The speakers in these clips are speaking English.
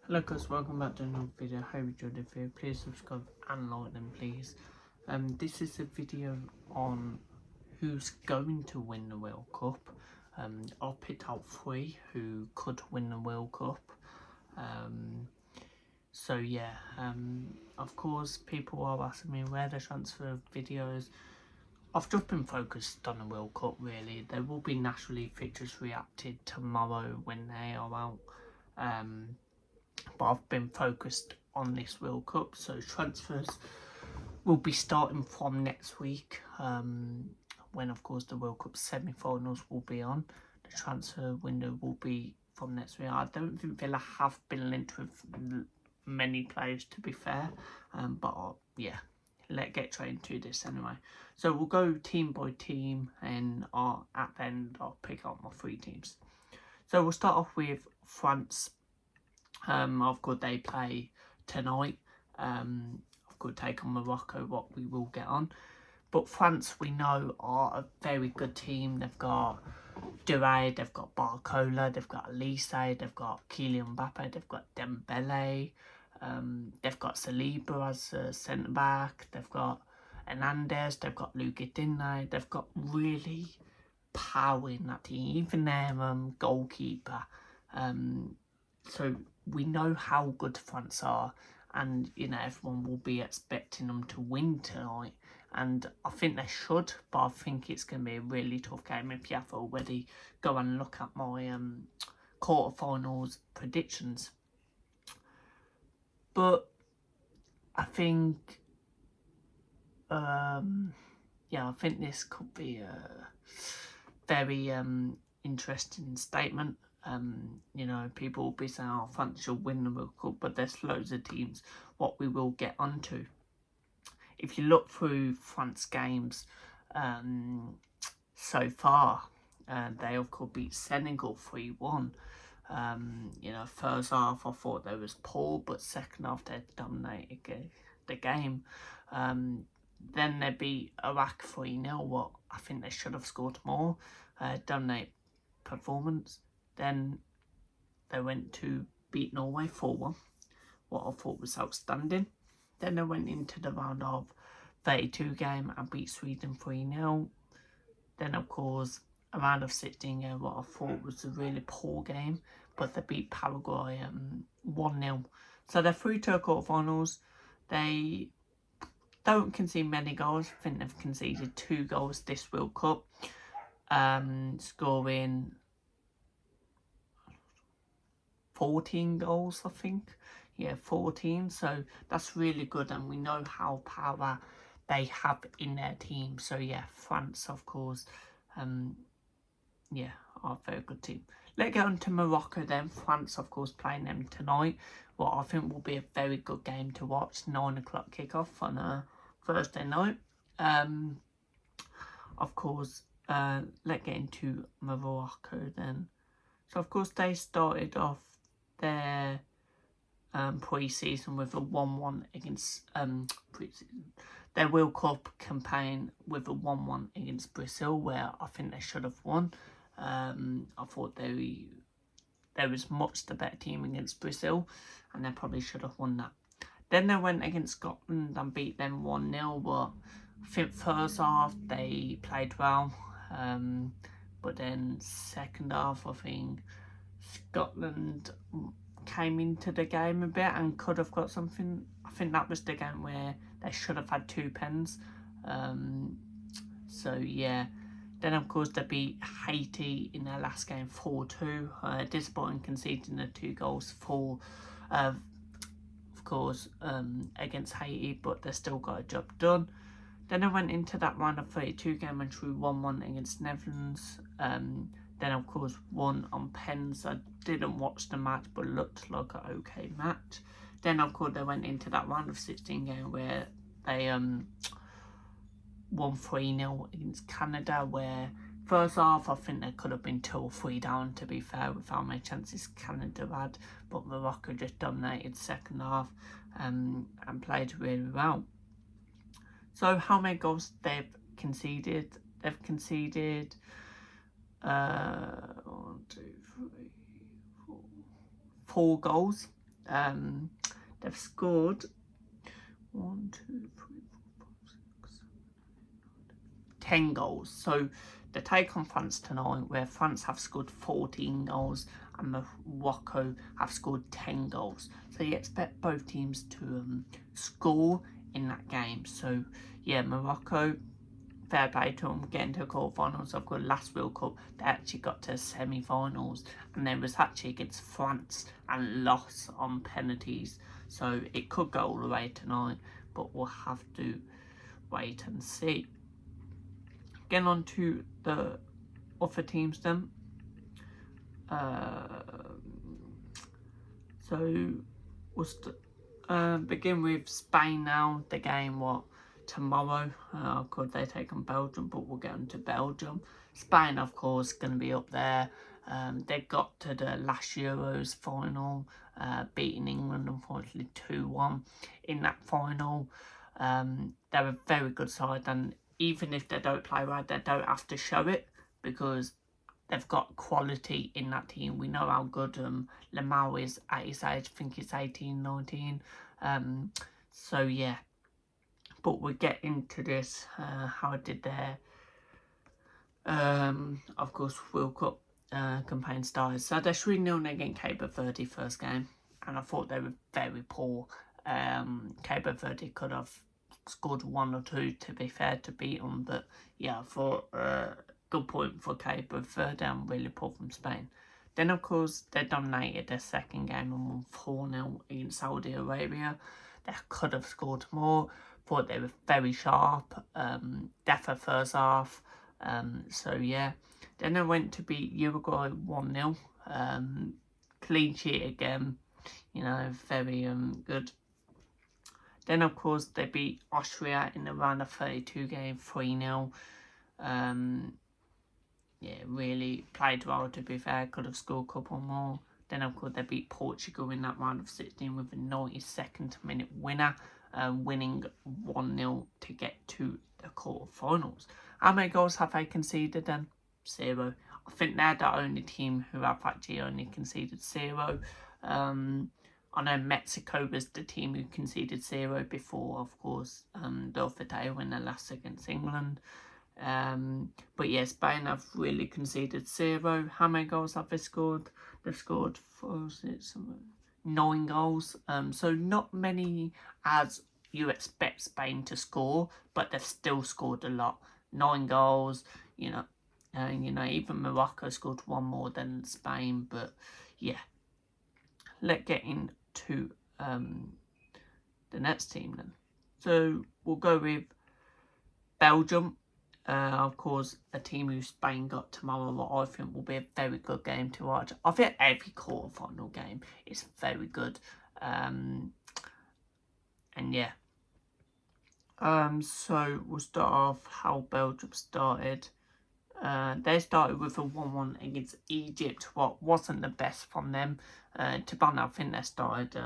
Hello guys, welcome back to another video. Hope you enjoyed the video. Please subscribe and like them please. This is a video on who's going to win the World Cup. I've picked out 3 who could win the World Cup. So yeah, of course people are asking me where the transfer videos. I've just been focused on the World Cup really. There will be National League fixtures reacted tomorrow when they are out. But I've been focused on this World Cup, so transfers will be starting from next week, when of course the World Cup semi-finals will be on. The transfer window will be from next week. I don't think Villa have been linked with many players, to be fair, but yeah, let's get straight into this anyway. So we'll go team by team, and at the end I'll pick out my 3 teams. So we'll start off with France. Of course, they play tonight. Of course, take on Morocco, what we will get on. But France, we know, are a very good team. They've got Doué, they've got Barcola, they've got Elise, they've got Kylian Mbappe, they've got Dembele, they've got Saliba as a centre-back, they've got Hernandez, they've got Luguitine, they've got really power in that team, even their goalkeeper. So we know how good France are, and you know everyone will be expecting them to win tonight, and I think they should, but I think it's going to be a really tough game. If you have already go and look at my quarterfinals predictions, but I think yeah, I think this could be a very interesting statement. You know, people will be saying, oh, France should win the World Cup, but there's loads of teams what we will get onto. If you look through France games so far, they of course beat Senegal 3-1. You know, first half I thought they was poor, but second half they dominated the game. Then they beat Iraq 3-0, what I think they should have scored more. Dominate performance. Then they went to beat Norway 4-1, what I thought was outstanding. Then they went into the round of 32 game and beat Sweden 3-0. Then of course a round of 16 game, what I thought was a really poor game, but they beat Paraguay 1-0. So they're through to quarterfinals. They don't concede many goals. I think they've conceded 2 goals this World Cup, scoring 14 goals, I think. Yeah, 14. So that's really good, and we know how power they have in their team. So yeah, France, of course, yeah, are a very good team. Let's get on to Morocco then. France, of course, playing them tonight. What I think will be a very good game to watch. 9 o'clock kickoff on a Thursday night. Of course, let's get into Morocco then. So of course they started off their pre-season with a 1-1 against pre-season. Their World Cup campaign with a 1-1 against Brazil, where I think they should have won. I thought there was much the better team against Brazil, and they probably should have won that. Then they went against Scotland and beat them 1-0. But I think first half they played well, but then second half I think Scotland came into the game a bit and could have got something. I think that was the game where they should have had 2 pens. So yeah. Then of course they beat Haiti in their last game 4-2. Disappointing, conceding the 2 goals for, of course, against Haiti, but they still got a job done. Then I went into that round of 32 game and drew 1-1 against Netherlands. Then of course won on pens. I didn't watch the match, but looked like an okay match. Then of course they went into that round of 16 game where they won 3-0 against Canada, where first half I think they could have been 2 or 3 down, to be fair, with how many chances Canada had, but Morocco just dominated second half and played really well. So how many goals they've conceded? They've conceded 1, 2, 3, 4 goals. They've scored 1, 2, 3, 4, 5, 6, 10 goals. So they take on France tonight, where France have scored 14 goals and Morocco have scored 10 goals. So you expect both teams to score in that game. So yeah, Morocco, fair play to them, getting to the quarterfinals. Of course, last World Cup they actually got to semi-finals, and they was actually against France and lost on penalties. So it could go all the way tonight, but we'll have to wait and see. Getting on to the other teams then. So we'll begin with Spain now. The game tomorrow. Of course they take on Belgium, but we'll get into Belgium. Spain, of course, going to be up there. They got to the last Euros final, beating England unfortunately 2-1 in that final. They're a very good side, and even if they don't play right, they don't have to show it, because they've got quality in that team. We know how good Lamau is at his age. I think it's 18, 19. So yeah, but we'll get into this, how I did there. Of course, World Cup campaign started. So they're 3-0 against Cape Verde first game, and I thought they were very poor. Cape Verde could have scored 1 or 2, to be fair, to beat them, but yeah, I thought good point for Cape Verde and really poor from Spain. Then, of course, they dominated their second game and won 4-0 against Saudi Arabia. They could have scored more. Thought they were very sharp. Definitely first half. So yeah. Then they went to beat Uruguay 1-0. Clean sheet again. You know, very good. Then, of course, they beat Austria in the round of 32 game 3-0. Yeah, really played well, to be fair. Could have scored a couple more. Then, of course, they beat Portugal in that round of 16 with a 92nd minute winner, winning 1-0 to get to the quarterfinals. How many goals have they conceded then? 0. I think they're the only team who have actually only conceded 0. I know Mexico was the team who conceded 0 before, of course, the other day when they lost against England. But yeah, Spain have really conceded 0. How many goals have they scored? They've scored 9 goals. So not many as you expect Spain to score, but they've still scored a lot. 9 goals, you know, even Morocco scored 1 more than Spain. But yeah, let's get into the next team then. So we'll go with Belgium. Of course, a team who Spain got tomorrow, what I think will be a very good game to watch. I think every quarterfinal game is very good. And yeah. So we'll start off how Belgium started. They started with a 1-1 against Egypt, what wasn't the best from them. To be honest, I think they started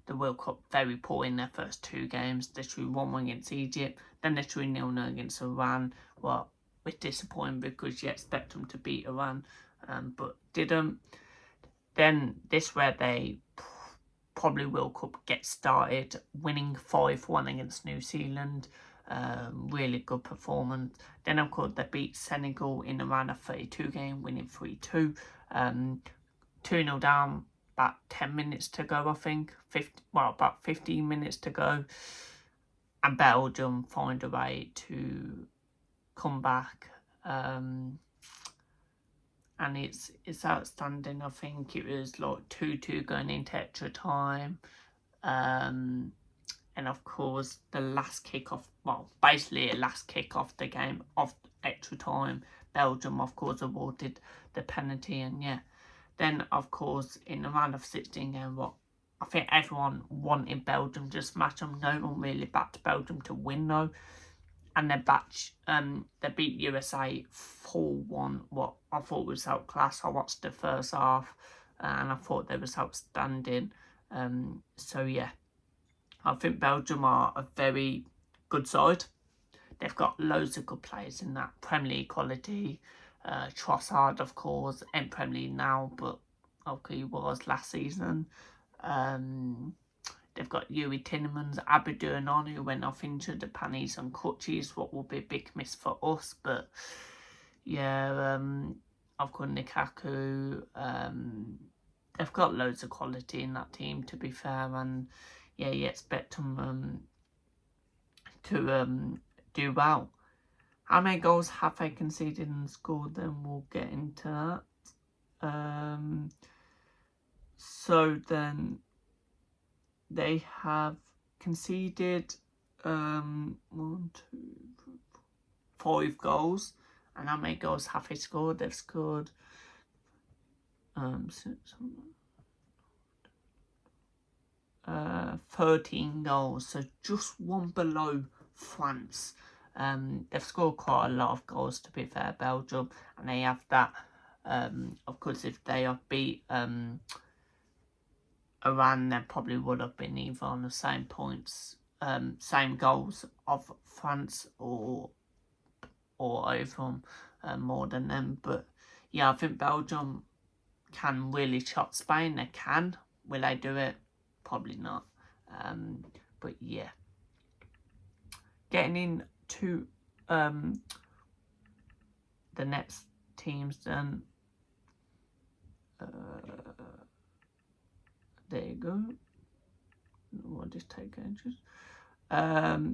the World Cup very poor in their first 2 games. They drew 1-1 against Egypt, then they drew 0-0 against Iran. Well, it's disappointing because you expect them to beat Iran, but didn't. Then this where they probably World Cup get started, winning 5-1 against New Zealand. Really good performance. Then of course they beat Senegal in the round of 32 game, winning 3-2. 2-0 down, about 10 minutes to go, I think. About 15 minutes to go. And Belgium find a way to come back. And it's outstanding. I think it was like 2-2 going into extra time. And of course the last kick-off, well, basically a last kick-off the game of extra time. Belgium, of course, awarded the penalty, and yeah. Then, of course, in the round of 16 game, I think everyone wanted Belgium to smash them. No one really backed Belgium to win, though. And they beat USA 4-1, what I thought was outclass. I watched the first half, and I thought they was outstanding. So, yeah. I think Belgium are a very good side. They've got loads of good players in that Premier League quality. Trossard, of course, in Premier League now, but okay, he was last season. They've got Yuri Tinnemans, Abidou Onana, who went off injured, the Pannies and Kutchis, what will be a big miss for us. But yeah, I've got Lukaku. They've got loads of quality in that team, to be fair, and yeah, you expect them to do well. How many goals have they conceded and scored? Then we'll get into that. So then they have conceded 1, 2, 3, 4, 5 goals. And how many goals have they scored? They've scored 13 goals, so just one below France. They've scored quite a lot of goals, to be fair, Belgium, and they have that. Of course, if they have beat Iran, they probably would have been either on the same points, same goals of France, or over them, more than them. But yeah, I think Belgium can really chop Spain. They can. Will they do it? Probably not. But yeah, getting into the next teams then. There you go. I'll just take ages.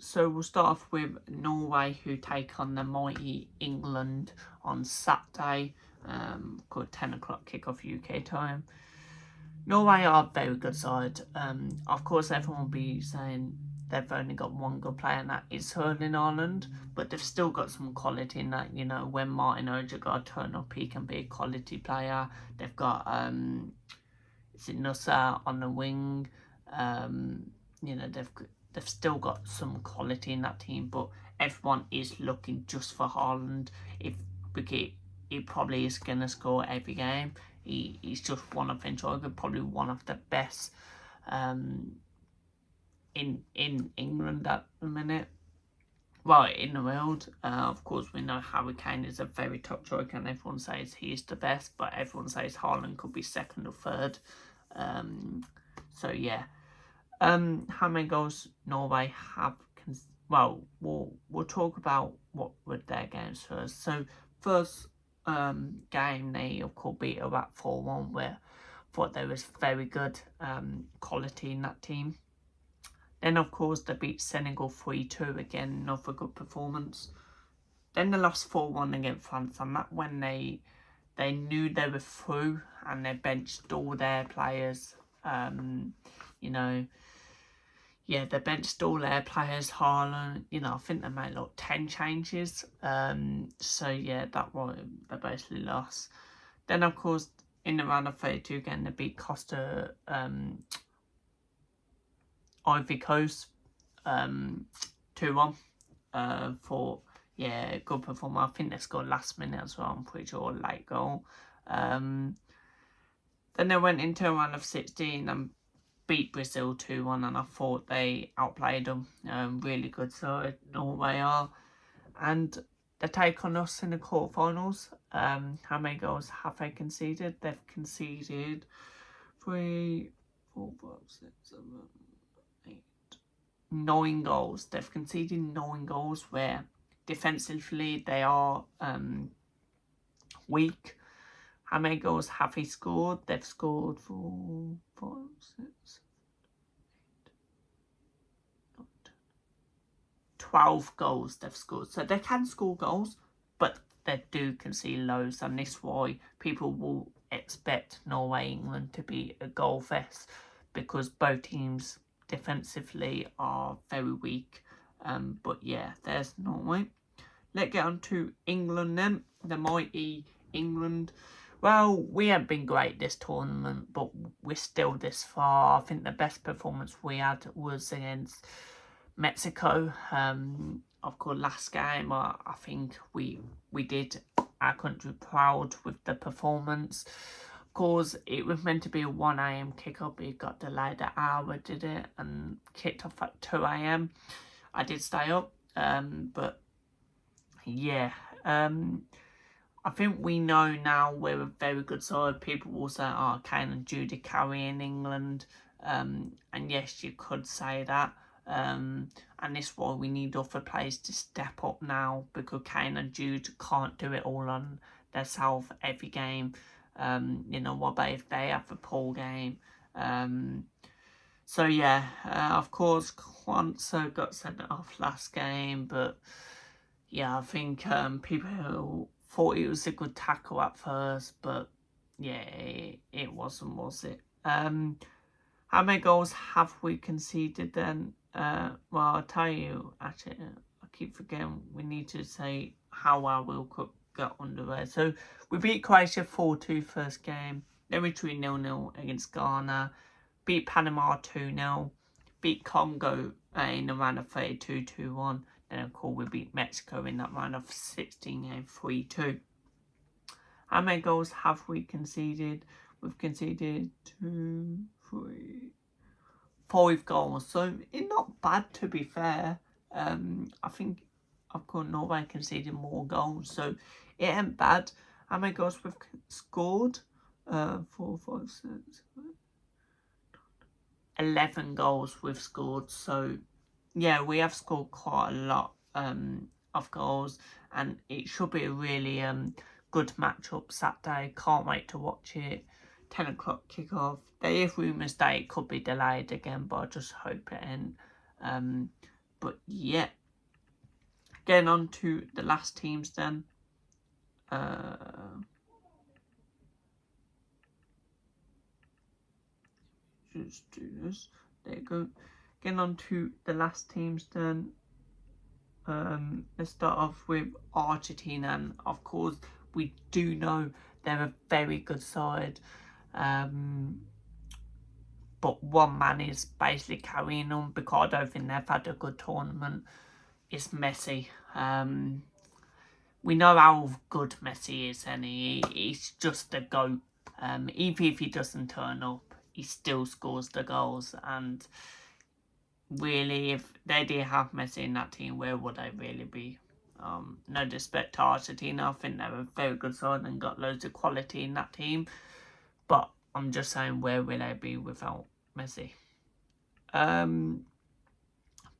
So we'll start off with Norway, who take on the mighty England on Saturday. Called 10 o'clock kickoff UK time. Norway are a very good side. Of course, everyone will be saying they've only got one good player, and that is Erling Haaland. But they've still got some quality in that. You know, when Martin Odegaard turn up, he can be a quality player. They've got is it Nusa on the wing. You know, they've still got some quality in that team, but everyone is looking just for Haaland. He probably is going to score every game. He's just one of probably one of the best in England at the minute. Well, in the world. Of course, we know Harry Kane is a very top striker, and everyone says he is the best, but everyone says Haaland could be second or third. So yeah. How many goals Norway have? Well, we'll talk about what were their games first. So first game, they of course beat Iraq 4-1, where I thought there was very good quality in that team. Then of course they beat Senegal 3-2, again another good performance. Then they lost 4-1 against France, and that when they knew they were through, and they benched all their players. You know, yeah, they benched all their players. Haaland, you know, I think they made like 10 changes. So yeah, that one they basically lost. Then of course in the round of 32 again, they beat Costa Ivory Coast 2-1 for yeah, good performance. I think they scored last minute as well. I'm pretty sure, late goal. Then they went into a round of 16 and beat Brazil 2-1, and I thought they outplayed them. Really good side, Norway are. And they take on us in the quarterfinals. How many goals have they conceded? They've conceded 3, 4, 5, 6, 7, 8, 9 goals. They've conceded 9 goals, where defensively they are weak. How many goals have they scored? They've scored 4, 5, 6, 8, 9, 10, 12 goals they've scored. So they can score goals, but they do concede loads, and this is why people will expect Norway England to be a goal fest, because both teams defensively are very weak. But yeah, there's Norway. Let's get on to England then. The mighty England. Well, we haven't been great this tournament, but we're still this far. I think the best performance we had was against Mexico. Of course, last game, I think we did our country proud with the performance. Of course, it was meant to be a 1 a.m. kick-off, but it got delayed an hour, did it? And kicked off at 2 a.m. I did stay up, but yeah. I think we know now we're a very good side. People will say, oh, Kane and Jude carrying England. And yes, you could say that. And this is why we need other players to step up now, because Kane and Jude can't do it all on themselves every game. You know, what about if they have a poor game? So yeah, of course, Quansah got sent off last game, but yeah, I think people thought it was a good tackle at first, but yeah, it wasn't, was it? How many goals have we conceded then? Well, I'll tell you, actually, I keep forgetting, we need to say how our World Cup got underway. So, we beat Croatia 4-2 first game, then we drew 0-0 against Ghana, beat Panama 2-0, beat Congo in the round of 32 2-1. Then, of course, we beat Mexico in that round of 16 and 3-2. How many goals have we conceded? We've conceded 2, 3, 5 goals. So, it's not bad, to be fair. I think, of course, Norway conceded more goals. So, it ain't bad. How many goals we've scored? 4, 5, 6, 11 goals we've scored. So, yeah, we have scored quite a lot of goals, and it should be a really good matchup Saturday. Can't wait to watch it. 10 o'clock kickoff. There is rumours that it could be delayed again, but I just hope it ain't. But yeah, getting on to the last teams then. Just do this. There you go. Getting on to the last teams then. Let's start off with Argentina, and of course we do know they're a very good side, but one man is basically carrying them because I don't think they've had a good tournament. It's Messi. We know how good Messi is, and he's just a GOAT. Even if he doesn't turn up, he still scores the goals. And really, if they didn't have Messi in that team, where would they really be? No disrespect to Argentina, I think they're a very good side and got loads of quality in that team. But I'm just saying, where will they be without Messi?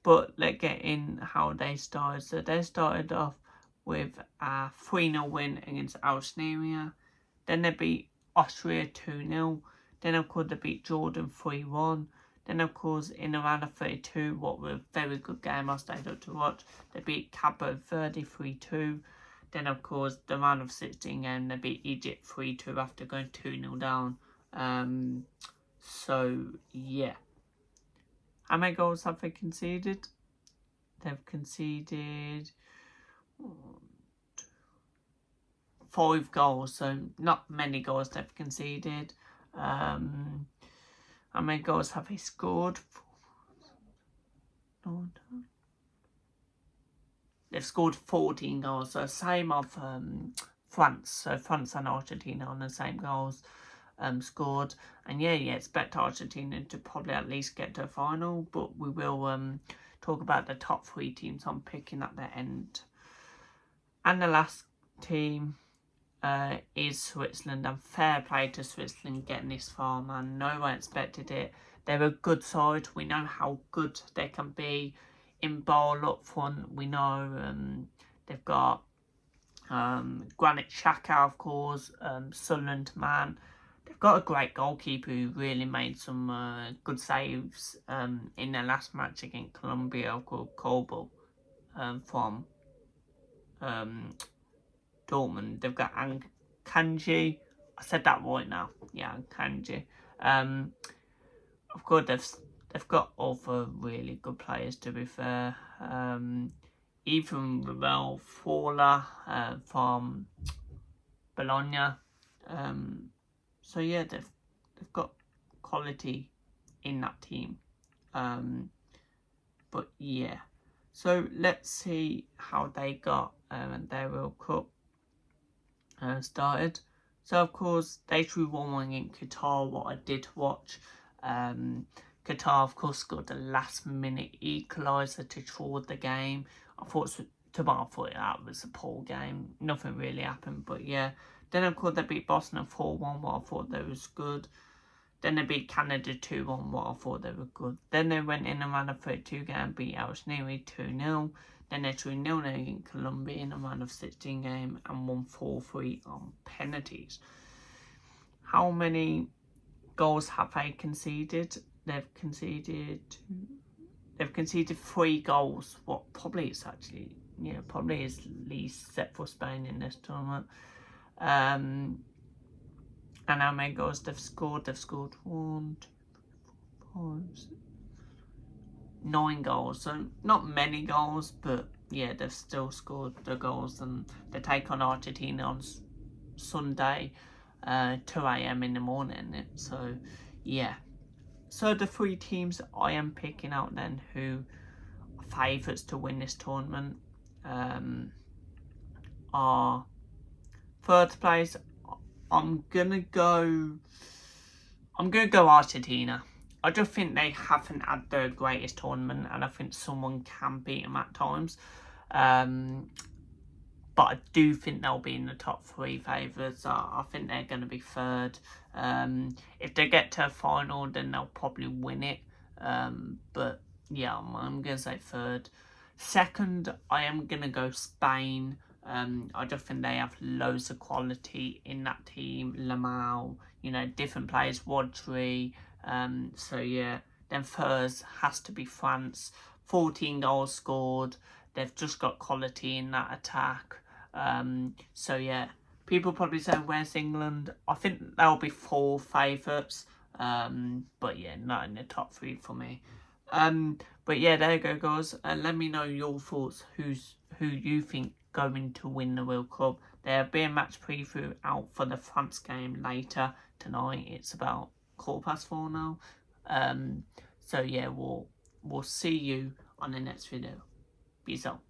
But let's get in how they started. So they started off with a 3-0 win against Algeria. Then they beat Austria 2-0. Then, of course, they beat Jordan 3-1. Then, of course, in the round of 32, what was a very good game I stayed up to watch, they beat Cabo Verde 3-2. Then, of course, the round of 16 game, they beat Egypt 3-2 after going 2-0 down. So, yeah. How many goals have they conceded? They've conceded 5 goals, so not many goals they've conceded. How many goals have they scored? They've scored 14 goals, so same of France. So France and Argentina on the same goals scored. And yeah, expect Argentina to probably at least get to a final, but we will talk about the top 3 teams I'm picking at the end. And the last team is Switzerland, and fair play to Switzerland getting this far, man. No one expected it. They're a good side. We know how good they can be in ball up front. We know they've got Granit Xhaka, of course, Sunderland man. They've got a great goalkeeper who really made some good saves in their last match against Colombia, called Kobel from Dortmund. They've got Kanji. I said that right now. Yeah, Kanji. Of course, they've got other really good players, to be fair. Even Ravel Fowler from Bologna. So yeah, they've got quality in that team. But yeah. So let's see how they got their World Cup started. So of course they drew 1-1 in Qatar, what I did watch. Qatar of course scored the last minute equaliser to draw the game. I thought tomorrow I thought that was a poor game. Nothing really happened, but yeah. Then of course they beat Boston 4-1, what I thought that was good. Then they beat Canada 2-1, what I thought they were good. Then they went in and ran a 32 game, beat Algeria 2-0. Then they drew 0-0 against Colombia in a round of 16 game and won 4-3 on penalties. How many goals have they conceded? They've conceded 3 goals. What probably is actually, yeah, probably is least set for Spain in this tournament. And how many goals they've scored? They've scored 1, 2, 3, 4, 5, 6, 9 goals. So not many goals, but yeah, they've still scored the goals. And they take on Argentina on Sunday, 2 a.m. in the morning. So yeah. So the 3 teams I am picking out then who are favourites to win this tournament are third place. I'm gonna go Argentina. I just think they haven't had the greatest tournament, and I think someone can beat them at times. But I do think they'll be in the top 3 favourites. I think they're going to be third. If they get to a final, then they'll probably win it. But yeah, I'm going to say third. Second, I am going to go Spain. I just think they have loads of quality in that team. Lamau, different players, Rodri. So yeah, then third has to be France. 14 goals scored. They've just got quality in that attack. So yeah, people probably say, where's England? I think they'll be 4 favourites. But yeah, not in the top 3 for me. But yeah, there you go, guys. Let me know your thoughts. Who you think going to win the World Cup? There'll be a match preview out for the France game later tonight. It's about 4:15 now. So yeah, we'll see you on the next video. Peace out.